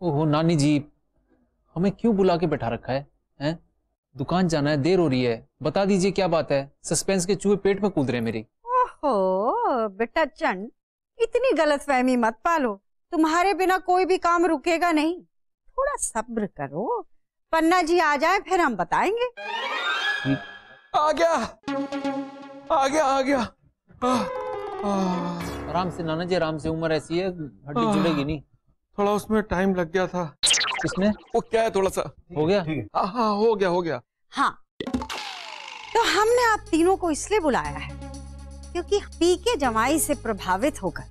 ओहो नानी जी, हमें क्यों बुला के बैठा रखा है? हैं? दुकान जाना है, देर हो रही है। बता दीजिए क्या बात है? सस्पेंस के चूहे पेट में कूद रहे हैं मेरी। ओहो बेटा चंद, इतनी गलतफहमी मत पालो। तुम्हारे बिना कोई भी काम रुकेगा नहीं। थोड़ा सब्र करो, पन्ना जी आ जाए फिर हम बताएंगे। आ गया आ गया आ गया। आराम से नाना जी, आराम से। उम्र ऐसी है, हड्डी जुड़ेगी नहीं। थोड़ा उसमें टाइम लग गया था। किसमें? वो क्या है, थोड़ा सा हो गया। हाँ हो गया। हाँ, तो हमने आप तीनों को इसलिए बुलाया है क्योंकि पी के जमाई से प्रभावित होकर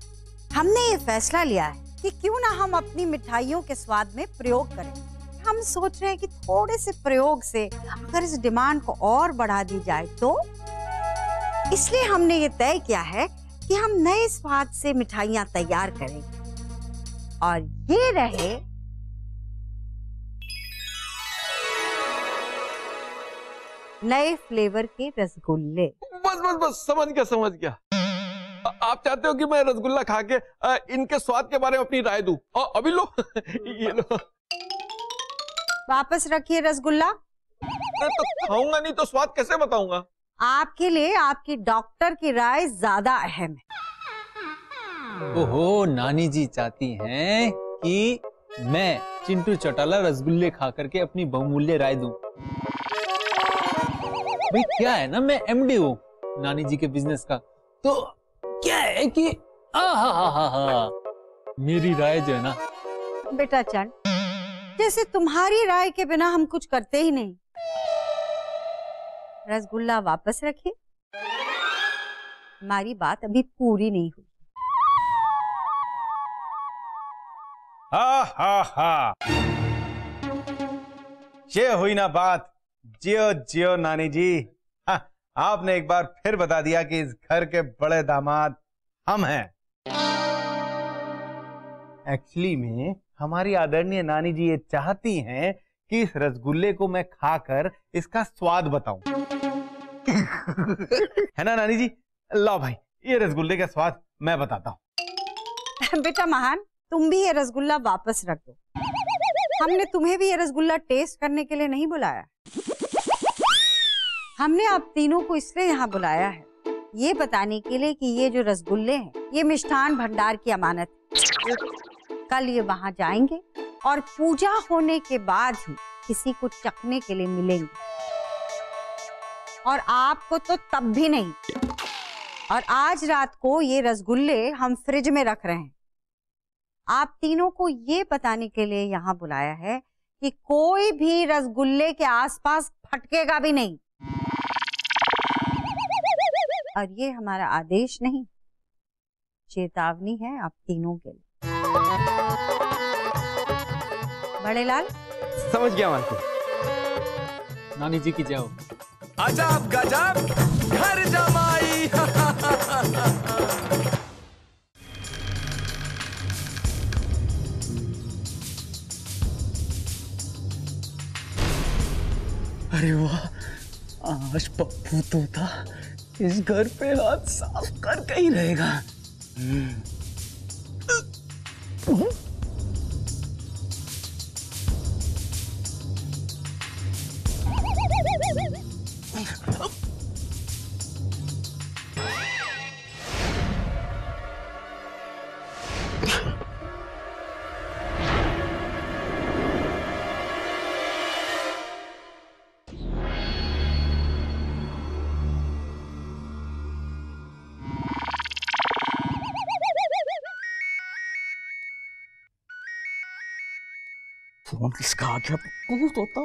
हमने ये फैसला लिया है कि क्यों ना हम अपनी मिठाइयों के स्वाद में प्रयोग करें। हम सोच रहे हैं कि थोड़े से प्रयोग से अगर इस डिमांड को और बढ़ा दी जाए तो, इसलिए हमने ये तय किया है कि हम नए स्वाद से मिठाइयां तैयार करेंगे और ये रहे नए फ्लेवर के रसगुल्ले। बस समझ गया। आप चाहते हो कि मैं रसगुल्ला खा के इनके स्वाद के बारे में अपनी राय दूं? अभी लो ये लो। वापस रखिए रसगुल्ला। तो खाऊंगा नहीं तो स्वाद कैसे बताऊंगा? आपके लिए आपकी डॉक्टर की राय ज्यादा अहम है। ओहो नानी जी चाहती हैं कि मैं चिंटू चौटाला रसगुल्ले खा करके अपनी बहुमूल्य राय दूं। भाई क्या है ना, मैं एमडी हूँ नानी जी के बिजनेस का। तो क्या है कि मेरी राय जो है ना। बेटा चंद, जैसे तुम्हारी राय के बिना हम कुछ करते ही नहीं। रसगुल्ला वापस रखिए, हमारी बात अभी पूरी नहीं हुई। हा ये हुई ना बात। जियो जियो नानी जी। हाँ, आपने एक बार फिर बता दिया कि इस घर के बड़े दामाद हम हैं। एक्चुअली में हमारी आदरणीय नानी जी ये चाहती हैं कि इस रसगुल्ले को मैं खाकर इसका स्वाद बताऊं। है ना नानी जी? लो भाई, ये रसगुल्ले का स्वाद मैं बताता हूं। बेटा महान, तुम भी ये रसगुल्ला वापस रख दो। हमने तुम्हें भी ये रसगुल्ला टेस्ट करने के लिए नहीं बुलाया। हमने आप तीनों को इसलिए यहाँ बुलाया है ये बताने के लिए कि ये जो रसगुल्ले हैं ये मिष्ठान भंडार की अमानत है। कल ये वहां जाएंगे और पूजा होने के बाद ही किसी को चखने के लिए मिलेंगे, और आपको तो तब भी नहीं। और आज रात को ये रसगुल्ले हम फ्रिज में रख रहे हैं। आप तीनों को ये बताने के लिए यहाँ बुलाया है कि कोई भी रसगुल्ले के आसपास फटकेगा भी नहीं। और ये हमारा आदेश नहीं, चेतावनी है आप तीनों के लिए। बड़े लाल समझ गया मालती। नानी जी की जय हो। अजब गजब घर जमाई। अरे वाह, आज पप्पू तोता इस घर पे हाथ साफ करके ही रहेगा। फोन किसका आ गया? पप्पू तोता।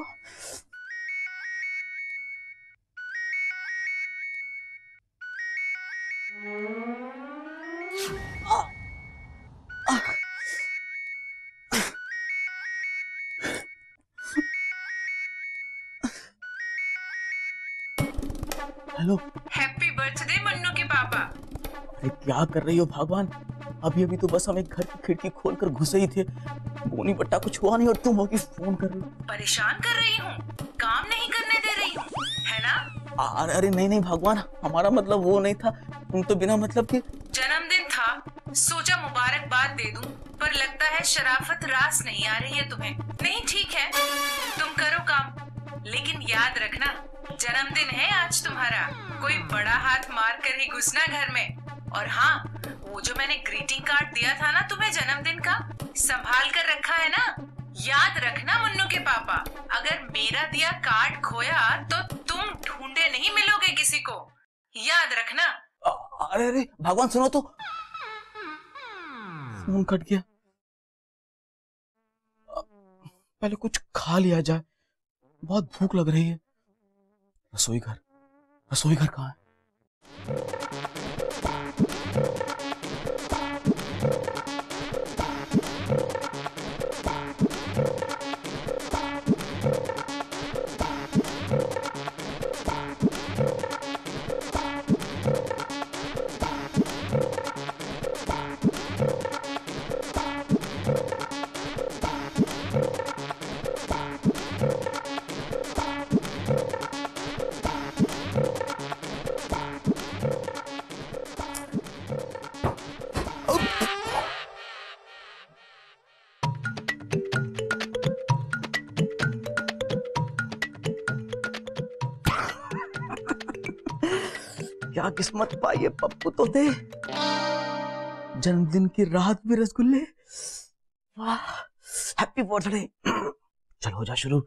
हेलो। हैप्पी बर्थडे मन्नू के पापा। अरे क्या कर रही हो भगवान? अभी अभी तो बस हम एक घर की खिड़की खोलकर घुसे ही थे, बोनी बट्टा कुछ हुआ नहीं और तुम होगी फोन कर रही हो। परेशान कर रही हूँ, काम नहीं करने दे रही हूँ, है ना? अरे नहीं भगवान, हमारा मतलब वो नहीं था। तुम तो बिना मतलब के। जन्मदिन था सोचा मुबारकबाद दे दूं, पर लगता है शराफत रास नहीं आ रही है तुम्हें। नहीं ठीक है, तुम करो काम, लेकिन याद रखना जन्मदिन है आज तुम्हारा, कोई बड़ा हाथ मार कर ही घुसना घर में। और हाँ, वो जो मैंने ग्रीटिंग कार्ड दिया था ना तुम्हें जन्मदिन का, संभाल कर रखा है ना? याद रखना मुन्नू के पापा, अगर मेरा दिया कार्ड खोया तो तुम ढूंढे नहीं मिलोगे किसी को, याद रखना। अरे अरे भगवान सुनो तो, फोन कट गया। पहले कुछ खा लिया जाए, बहुत भूख लग रही है। रसोई घर कहाँ है? क्या किस्मत पाई है पप्पू तो दे, जन्मदिन की रात भी रसगुल्ले। वाह, हैप्पी बर्थडे। चलो हो जा शुरू।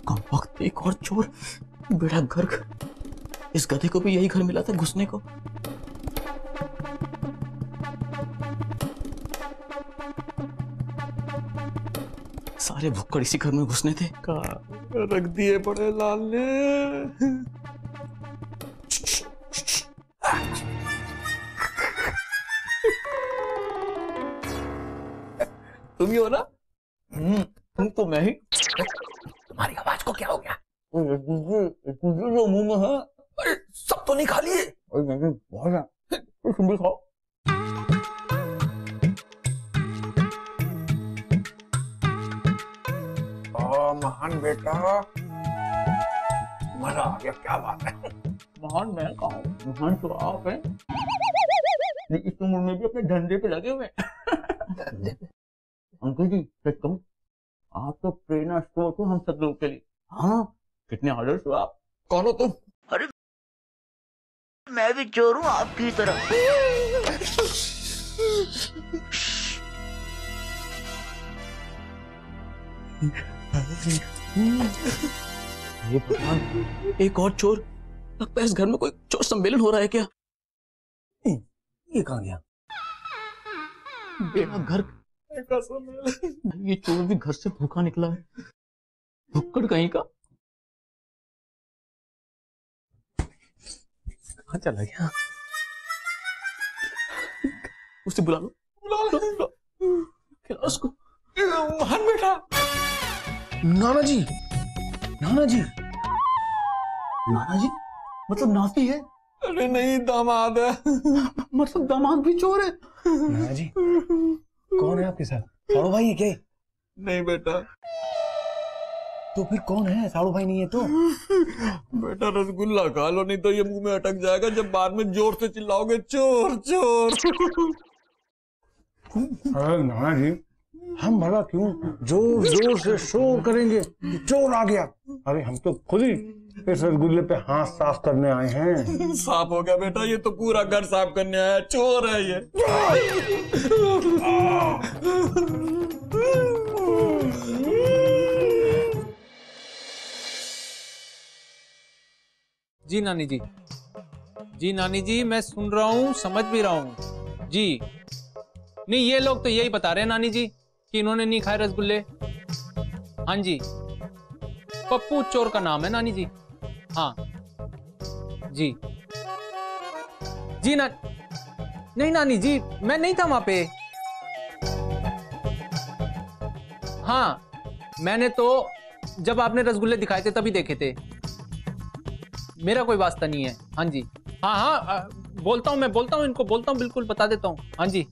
कम वक्त एक और चोर, बेड़ा गर्क। इस गधे को भी यही घर मिला था घुसने को। सारे भुक्कड़ इसी घर में घुसने थे। रख दिए बड़े लाल ने। तुम ही हो ना? तुम तो मैं ही। तुम्हारी आवाज को क्या हो गया? जो मुंह में है। अरे सब तो नहीं खा लिए। बहुत है, तुम भी खाओ। महान बेटा, मजा आ गया, क्या बात है। महान मैं कहा हूँ, महान तो आप हैं। इस उम्र में भी अपने धंधे पे लगे हुए। अंकल जी सच कहूँ, आप तो प्रेरणा स्रोत हो हम सब लोग के लिए। हाँ, कितने ऑर्डर्स हो आप? कौन हो तुम? अरे मैं भी चोर हूँ आपकी तरह। ये भगवान, एक और चोर। लगता है इस घर में कोई चोर सम्मेलन हो रहा है क्या? ये कहाँ गया? बेटा घर का सम्मेलन। ये चोर भी घर से भूखा निकला है, भुक्कड़ कहीं का। कहाँ चला गया? उसे बुला लो, खिलाओ उसको। महान बेटा। नाना जी, नाना जी, नाना जी मतलब नाती है? अरे नहीं, दामाद है। मतलब दामाद भी चोर है? नाना जी, कौन है आपके साथ? साड़ू भाई है क्या? नहीं बेटा। तो फिर कौन है? साड़ू भाई नहीं है तो? बेटा रसगुल्ला खा लो, नहीं तो ये मुंह में अटक जाएगा जब बाद में जोर से चिल्लाओगे चोर चोर। अरे नाना जी, हम भला क्यों जोर जोर से शोर करेंगे कि चोर आ गया? अरे हम तो खुद ही इस रसगुल्ले पे हाथ साफ करने आए हैं। साफ हो गया बेटा, ये तो पूरा घर साफ करने आया, चोर है ये। जी नानी जी, जी नानी जी, मैं सुन रहा हूँ, समझ भी रहा हूँ जी। नहीं, ये लोग तो यही बता रहे हैं नानी जी कि इन्होंने नहीं खाए रसगुल्ले। हाँ जी, पप्पू चोर का नाम है नानी जी। हाँ जी जी ना, नहीं नानी जी, मैं नहीं था वहां पे। हाँ, मैंने तो जब आपने रसगुल्ले दिखाए थे तभी देखे थे, मेरा कोई वास्ता नहीं है। हाँ जी, हाँ हाँ, बोलता हूँ, मैं बोलता हूँ, इनको बोलता हूँ, बिल्कुल बता देता हूँ। हाँ जी,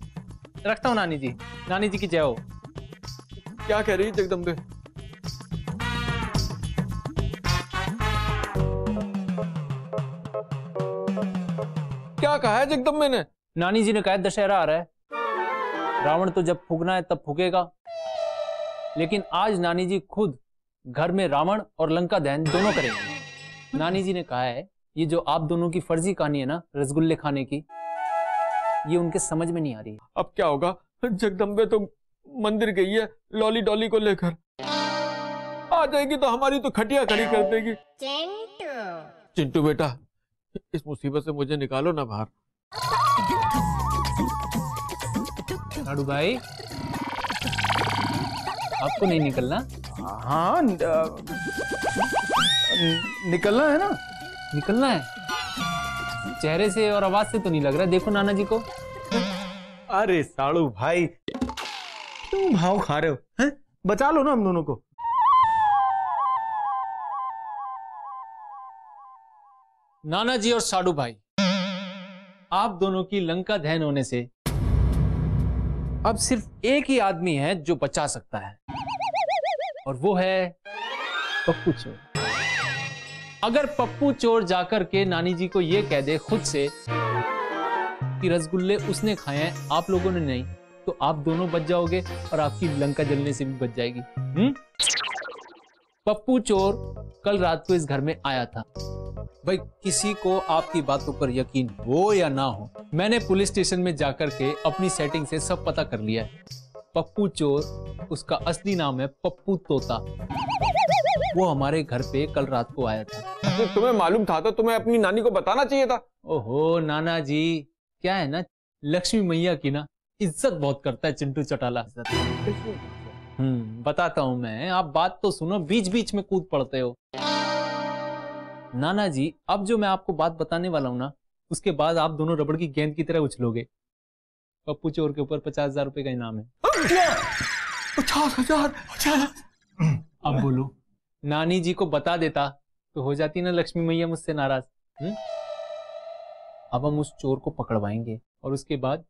रखता हूँ नानी जी। नानी जी की जय हो। क्या कह रही है जगदम्बे? क्या कहा है जगदम्बे ने? नानी जी ने कहा दशहरा आ रहा है, रावण तो जब फूकना है तब फूकेगा, लेकिन आज नानी जी खुद घर में रावण और लंका दहन दोनों करेंगे। नानी जी ने कहा है ये जो आप दोनों की फर्जी कहानी है ना रसगुल्ले खाने की, ये उनके समझ में नहीं आ रही है। अब क्या होगा? जगदम्बे तो मंदिर गई है लॉली डॉली को लेकर, आ जाएगी तो हमारी तो खटिया खड़ी कर देगी। चिंटू बेटा, इस मुसीबत से मुझे निकालो ना बाहर। साड़ू भाई, आपको नहीं निकलना? हाँ, निकलना है ना? निकलना है? चेहरे से और आवाज से तो नहीं लग रहा। देखो नाना जी को। अरे साड़ू भाई, क्यों भाव खा रहे हो? हैं? बचा लो ना हम दोनों को। नाना जी और साड़ू भाई, आप दोनों की लंका दहन होने से अब सिर्फ एक ही आदमी है जो बचा सकता है, और वो है पप्पू चोर। अगर पप्पू चोर जाकर के नानी जी को ये कह दे खुद से कि रसगुल्ले उसने खाए हैं, आप लोगों ने नहीं, तो आप दोनों बच जाओगे और आपकी लंका जलने से भी बच जाएगी। पप्पू चोर कल रात को इस घर में आया था। भाई किसी को आपकी बातों पर यकीन हो या ना हो, मैंने पुलिस स्टेशन में जाकर के अपनी सेटिंग से सब पता कर लिया है। पप्पू चोर, उसका असली नाम है पप्पू तोता। वो हमारे घर पे कल रात को आया था। तो तुम्हें मालूम था तो तुम्हें अपनी नानी को बताना चाहिए था। ओहो नाना जी, क्या है ना, लक्ष्मी मैया की ना इज्जत बहुत करता है चिंटू चौटाला। बताता हूं मैं, आप बात तो सुनो, बीच बीच में कूद पड़ते हो। नाना जी, अब जो मैं आपको बात बताने वाला हूं ना, उसके बाद आप दोनों रबड़ की गेंद की तरह उछलोगे। पप्पू चोर के ऊपर 50,000 रुपए का इनाम है। 50,000? अब बोलो, नानी जी को बता देता तो हो जाती ना लक्ष्मी मैया मुझसे नाराज। अब हम उस चोर को पकड़वाएंगे और उसके बाद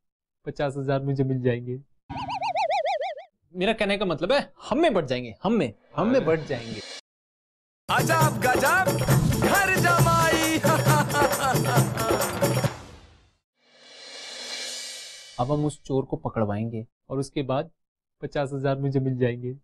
50,000 मुझे मिल जाएंगे। मेरा कहने का मतलब है हम में बढ़ जाएंगे, हम में बढ़ जाएंगे। अजब गजब घर जमाई। अब हम उस चोर को पकड़वाएंगे और उसके बाद 50,000 मुझे मिल जाएंगे।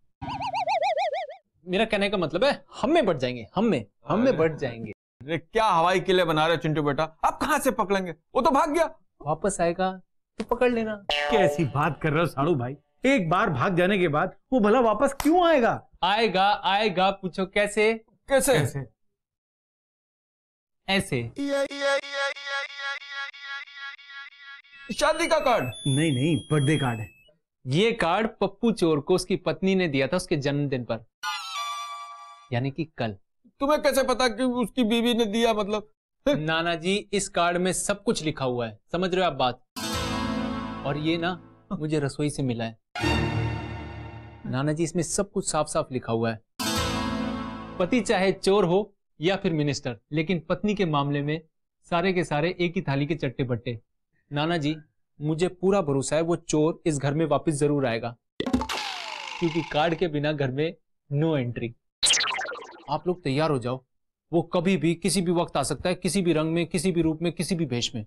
मेरा कहने का मतलब है हम में बढ़ जाएंगे, हम में बढ़ जाएंगे। अरे क्या हवाई किले बना रहे हो चिंटू बेटा? आप कहां से पकड़ेंगे? वो तो भाग गया। वापस आएगा तो पकड़ लेना। कैसी बात कर रहे हो साड़ू भाई? एक बार भाग जाने के बाद वो भला वापस क्यों आएगा? आएगा, पूछो कैसे? कैसे? ऐसे। शादी का कार्ड? नहीं, बर्थडे कार्ड है। ये कार्ड पप्पू चोर को उसकी पत्नी ने दिया था उसके जन्मदिन पर, यानी कि कल। तुम्हें कैसे पता कि उसकी बीवी ने दिया? मतलब नाना जी, इस कार्ड में सब कुछ लिखा हुआ है, समझ रहे हो आप बात? और ये ना मुझे रसोई से मिला है। नाना जी, इसमें सब कुछ साफ साफ लिखा हुआ है। पति चाहे चोर हो या फिर मिनिस्टर, लेकिन पत्नी के मामले में सारे के सारे एक ही थाली के चट्टे बट्टे। नाना जी, मुझे पूरा भरोसा है वो चोर इस घर में वापस जरूर आएगा, क्योंकि कार्ड के बिना घर में नो एंट्री। आप लोग तैयार हो जाओ, वो कभी भी किसी भी वक्त आ सकता है, किसी भी रंग में, किसी भी रूप में, किसी भी भेष में।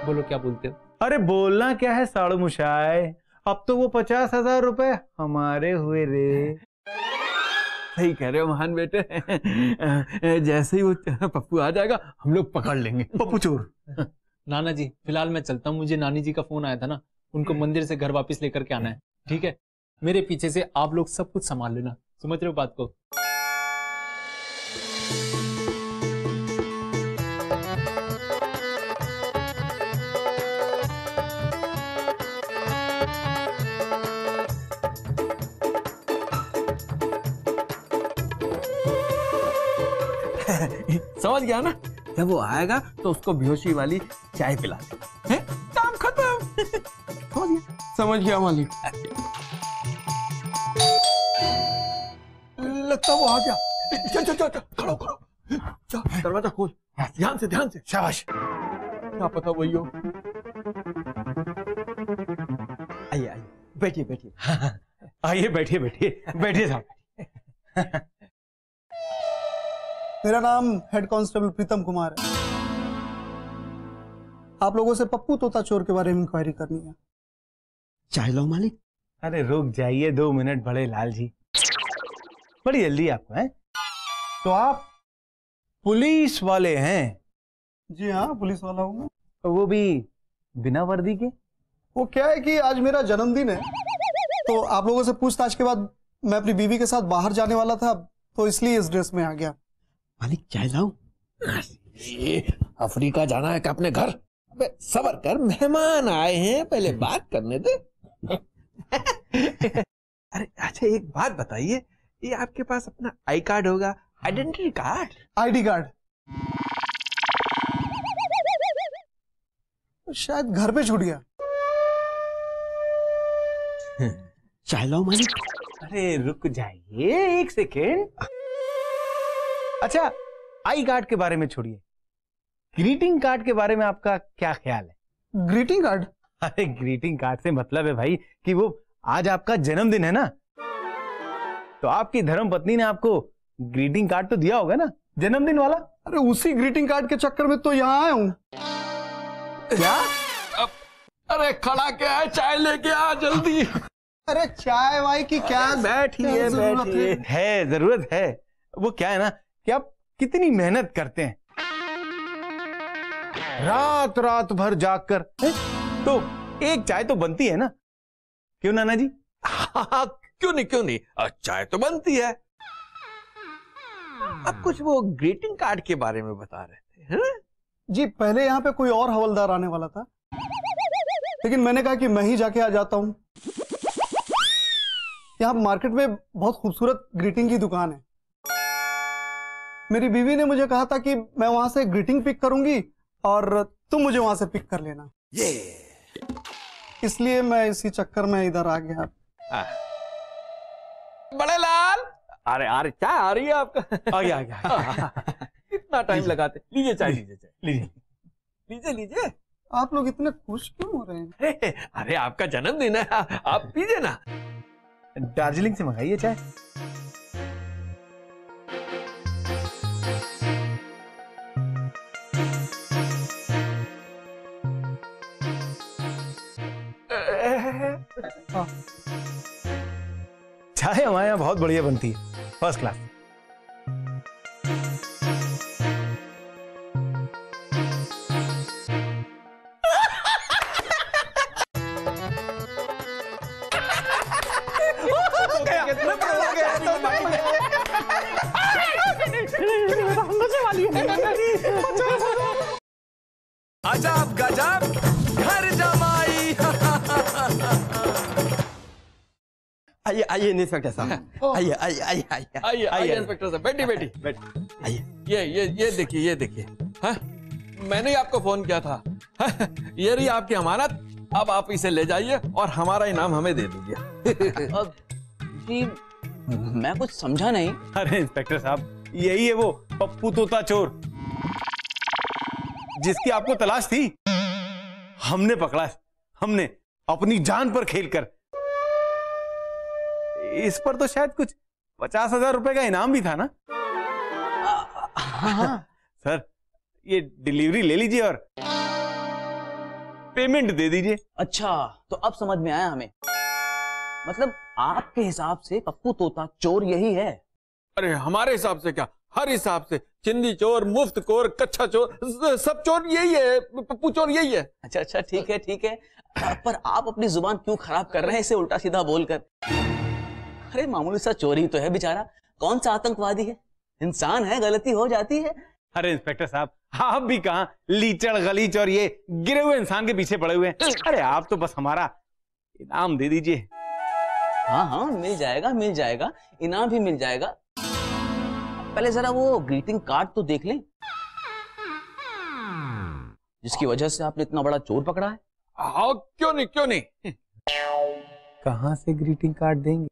बोलो क्या बोलते हो? अरे बोलना क्या है साड़ू मुशाय, अब तो वो 50,000 रुपए हमारे हुए रे। सही कह रहे हो महान बेटे। जैसे ही वो पप्पू आ जाएगा हम लोग पकड़ लेंगे पप्पू चोर। नाना जी, फिलहाल मैं चलता हूँ, मुझे नानी जी का फोन आया था ना, उनको मंदिर से घर वापस लेकर के आना है। ठीक है, मेरे पीछे से आप लोग सब कुछ संभाल लेना, समझ रहे हो बात को? समझ गया ना? जब वो आएगा तो उसको बेहोशी वाली चाय पिला देगा। काम खत्म। समझ गया मालिक। लगता वो आ गया। चल खड़ो चल, दरवाजा खोल। ध्यान से। शाबाश। क्या पता वही हो। आइए बैठिए। आइए बैठिए बैठिए बैठिए साहब। मेरा नाम हेड कांस्टेबल प्रीतम कुमार है। आप लोगों से पप्पू तोता चोर के बारे में इंक्वायरी करनी है। चाय लो मालिक। अरे रुक जाइए 2 मिनट बड़े लाल जी, बड़ी जल्दी आपको है। तो आप पुलिस वाले हैं? जी हाँ, पुलिस वाला हूँ मैं। तो वो भी बिना वर्दी के? वो क्या है कि आज मेरा जन्मदिन है, तो आप लोगों से पूछताछ के बाद मैं अपनी बीवी के साथ बाहर जाने वाला था, तो इसलिए इस ड्रेस में आ गया। मालिक चाय लाओ। अफ्रीका जाना है क्या अपने घर? अबे सबर कर, मेहमान आए हैं, पहले बात करने दे। अरे अच्छा एक बात बताइए, ये आपके पास अपना आई कार्ड होगा, आइडेंटिटी कार्ड? आईडी कार्ड शायद घर पे छूट गया। चाय लाओ मालिक। अरे रुक जाइए 1 सेकेंड। अच्छा आई कार्ड के बारे में छोड़िए, ग्रीटिंग कार्ड के बारे में आपका क्या ख्याल है? Greeting card? अरे ग्रीटिंग कार्ड से मतलब है भाई कि वो आज आपका जन्मदिन है ना, तो आपकी धर्मपत्नी ने आपको ग्रीटिंग कार्ड तो दिया होगा ना, जन्मदिन वाला। अरे उसी ग्रीटिंग कार्ड के चक्कर में तो यहाँ आया हूँ। क्या? अरे खड़ा क्या है, चाय लेके आ जल्दी। अरे चाय वाय की क्या बैठिए बैठिए, है जरूरत है। वो क्या है ना कि आप कितनी मेहनत करते हैं, रात रात भर जागकर, तो एक चाय तो बनती है ना, क्यों नाना जी? हाँ क्यों नहीं, चाय तो बनती है। अब कुछ वो ग्रीटिंग कार्ड के बारे में बता रहे थे, है? जी पहले यहाँ पे कोई और हवलदार आने वाला था, लेकिन मैंने कहा कि मैं ही जाके आ जाता हूँ। यहाँ मार्केट में बहुत खूबसूरत ग्रीटिंग की दुकान है। मेरी बीवी ने मुझे कहा था कि मैं वहां से ग्रीटिंग पिक करूंगी और तुम मुझे वहां से पिक कर लेना। इसलिए मैं इसी चक्कर में इधर आ गया। बड़े लाल, अरे चाय आ रही है आपका? आ गया। कितना टाइम लगाते, लीजिए चाय, लीजिए लीजिए। आप लोग इतने खुश क्यों हो रहे हैं? अरे आपका जन्मदिन है, आप पीजिए ना। दार्जिलिंग से मंगाइए चाय। चाय हमारे यहाँ बहुत बढ़िया बनती है, फर्स्ट क्लास। अजब गजब घर जमाई। आइए आइए इंस्पेक्टर साहब, आइए आइए आइए आइए आइए इंस्पेक्टर साहब, बैठिए। आइए। ये देखिए, हाँ मैंने ही आपको फोन किया था। हाँ, ये रही आपकी अमानत, अब आप इसे ले जाइए और हमारा इनाम हमें दे दीजिए। अब जी मैं कुछ समझा नहीं। अरे इंस्पेक्टर साहब, यही है वो पप्पू तोता चोर जिसकी आपको तलाश थी। हमने पकड़ा, हमने अपनी जान पर खेलकर। इस पर तो शायद कुछ 50,000 रुपए का इनाम भी था ना? हाँ। सर ये डिलीवरी ले लीजिए और पेमेंट दे दीजिए। अच्छा तो अब समझ में आया हमें, मतलब आपके हिसाब से पप्पू तोता चोर यही है? अरे हमारे हिसाब से क्या, हर हिसाब से चिंदी चोर, मुफ्त चोर, कच्चा चोर, सब चोर यही है, पप्पू चोर यही है। अच्छा ठीक है, पर आप अपनी जुबान क्यों खराब कर रहे हैं इसे उल्टा सीधा बोलकर? अरे मामूली सा चोरी तो है बेचारा, कौन सा आतंकवादी है, इंसान है, गलती हो जाती है। अरे इंस्पेक्टर साहब, आप भी कहां लीचड़ गलीच और ये गिरे हुए इंसान के पीछे पड़े हुए हैं। अरे आप तो बस हमारा इनाम दे दीजिए। हाँ मिल जाएगा, इनाम भी मिल जाएगा। पहले जरा वो ग्रीटिंग कार्ड तो देख लें, जिसकी वजह से आपने इतना बड़ा चोर पकड़ा है। हाँ क्यों नहीं। कहां से ग्रीटिंग कार्ड देंगे?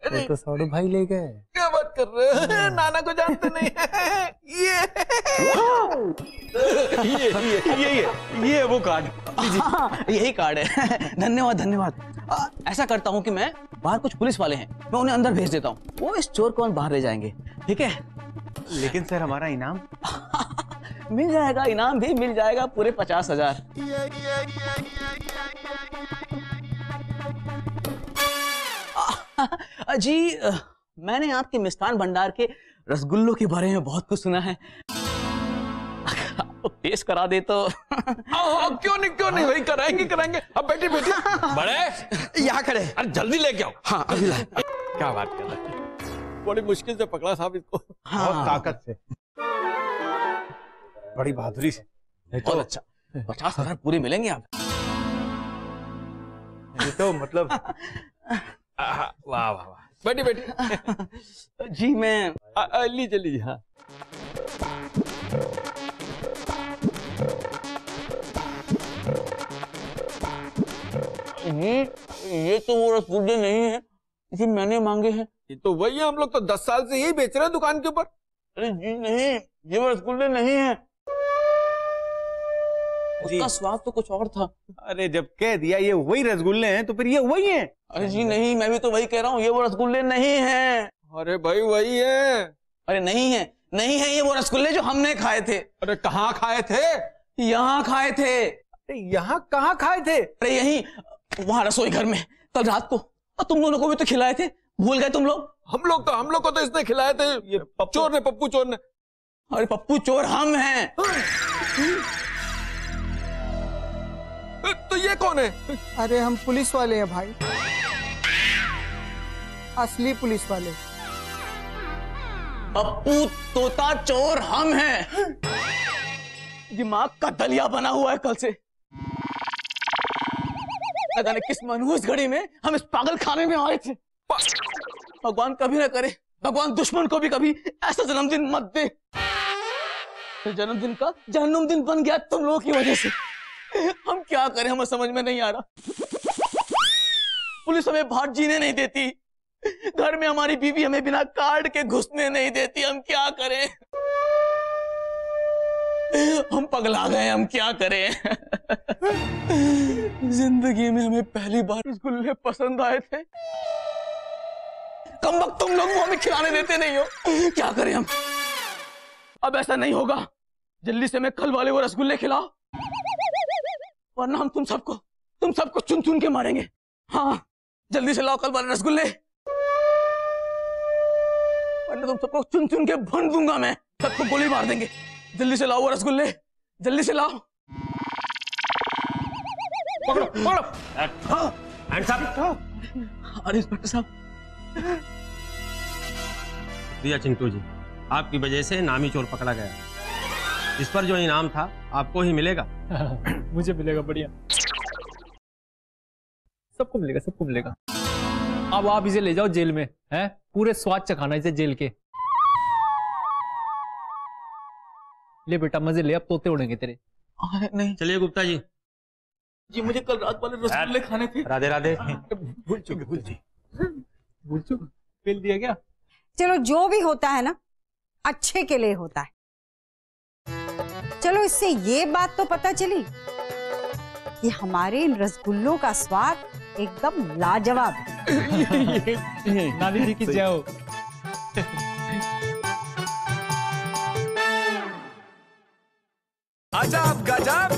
वो तो साड़ू भाई ले गए। क्या बात कर रहे हो? नाना को जानते नहीं है? ये वो कार्ड यही कार्ड है। धन्यवाद धन्यवाद। ऐसा करता हूँ कि मैं बाहर कुछ पुलिस वाले हैं, मैं उन्हें अंदर भेज देता हूँ, वो इस चोर को बाहर ले जाएंगे, ठीक है? लेकिन सर हमारा इनाम मिल जाएगा, इनाम भी मिल जाएगा, पूरे 50,000। जी मैंने आपके मिष्ठान भंडार के रसगुल्लों के बारे में बहुत कुछ सुना है, अगर आपको टेस्ट करा दे तो। क्यों नहीं भाई, कराएंगे। अब बैठिए बड़े यहाँ खड़े। अरे जल्दी लेके आओ। हाँ अभी ला। क्या बात कर रहे हैं? बड़ी मुश्किल से पकड़ा साहब इसको। बहुत ताकत से, बड़ी बहादुरी से। बहुत अच्छा, 50,000 पूरे मिलेंगे आप। ये तो मतलब वाह बैठिए। जी मैं लीजिए। हाँ ये तो वो रसगुल्ले नहीं है जो मैंने मांगे हैं। ये तो वही है, हम लोग तो 10 साल से यही बेच रहे हैं दुकान के ऊपर। अरे जी नहीं, ये वो रसगुल्ले नहीं है, उसका स्वाद तो कुछ और था। अरे जब कह दिया ये वही रसगुल्ले हैं तो फिर ये वही हैं। अरे जी नहीं, मैं भी तो वही कह रहा हूँ, ये वो रसगुल्ले नहीं हैं। अरे भाई वही है। अरे नहीं है ये वो रसगुल्ले जो हमने खाए थे। अरे कहाँ खाए थे? यहाँ खाए थे। अरे यहाँ कहाँ खाए थे? अरे यहीं वहां रसोई घर में कल रात को। और तुम दोनों को भी तो खिलाए थे, भूल गए तुम लोग? हम लोग को तो इसने खिलाए थे, ये पप्पू चोर ने। अरे पप्पू चोर हम हैं। तो ये कौन है? अरे हम पुलिस वाले हैं भाई, असली पुलिस वाले। पप्पू तोता चोर हम हैं। दिमाग का दलिया बना हुआ है कल से। न जाने किस मनहूस घड़ी में हम इस पागल खाने में आए थे। भगवान कभी ना करे, भगवान दुश्मन को भी कभी ऐसा जन्मदिन मत दे। जन्मदिन का जन्मदिन बन गया तुम लोगों की वजह से। हम क्या करें, हमें समझ में नहीं आ रहा। पुलिस हमें बाहर जीने नहीं देती, घर में हमारी बीवी हमें बिना कार्ड के घुसने नहीं देती। हम क्या करें, हम पगला गए, हम क्या करें। जिंदगी में हमें पहली बार रसगुल्ले पसंद आए थे। कम वक्त तुम लोग वो हमें खिलाने देते नहीं हो, क्या करें हम। अब ऐसा नहीं होगा, जल्दी से मैं कल वाले वो रसगुल्ले खिलाओ, वरना हम तुम सबको चुन चुन के मारेंगे। हाँ जल्दी से लाओ कल वाले रसगुल्ले, वरना तुम सबको चुन चुन के भून दूंगा मैं, सबको गोली मार देंगे। जल्दी से लाओ वो रसगुल्ले, जल्दी से लाओ। पकड़ो। अरे इंस्पेक्टर साहब। दिया चिंटू जी, आपकी वजह से नामी चोर पकड़ा गया। इस पर जो इनाम था आपको ही मिलेगा। मुझे मिलेगा, बढ़िया, सबको मिलेगा। अब आप इसे ले जाओ जेल में, हैं? पूरे स्वाद चखाना इसे जेल के। ले बेटा मजे ले, अब तोते उड़ेंगे तेरे। अरे नहीं चलिए गुप्ता जी। जी मुझे कल रात वाले रसगुल्ले खाने थे। राधे राधे। भूल चुक बिल दिया क्या? चलो जो भी होता है ना अच्छे के लिए होता है। चलो इससे ये बात तो पता चली कि हमारे इन रसगुल्लों का स्वाद एकदम लाजवाब है। नानी जी की जय हो। अजब गजब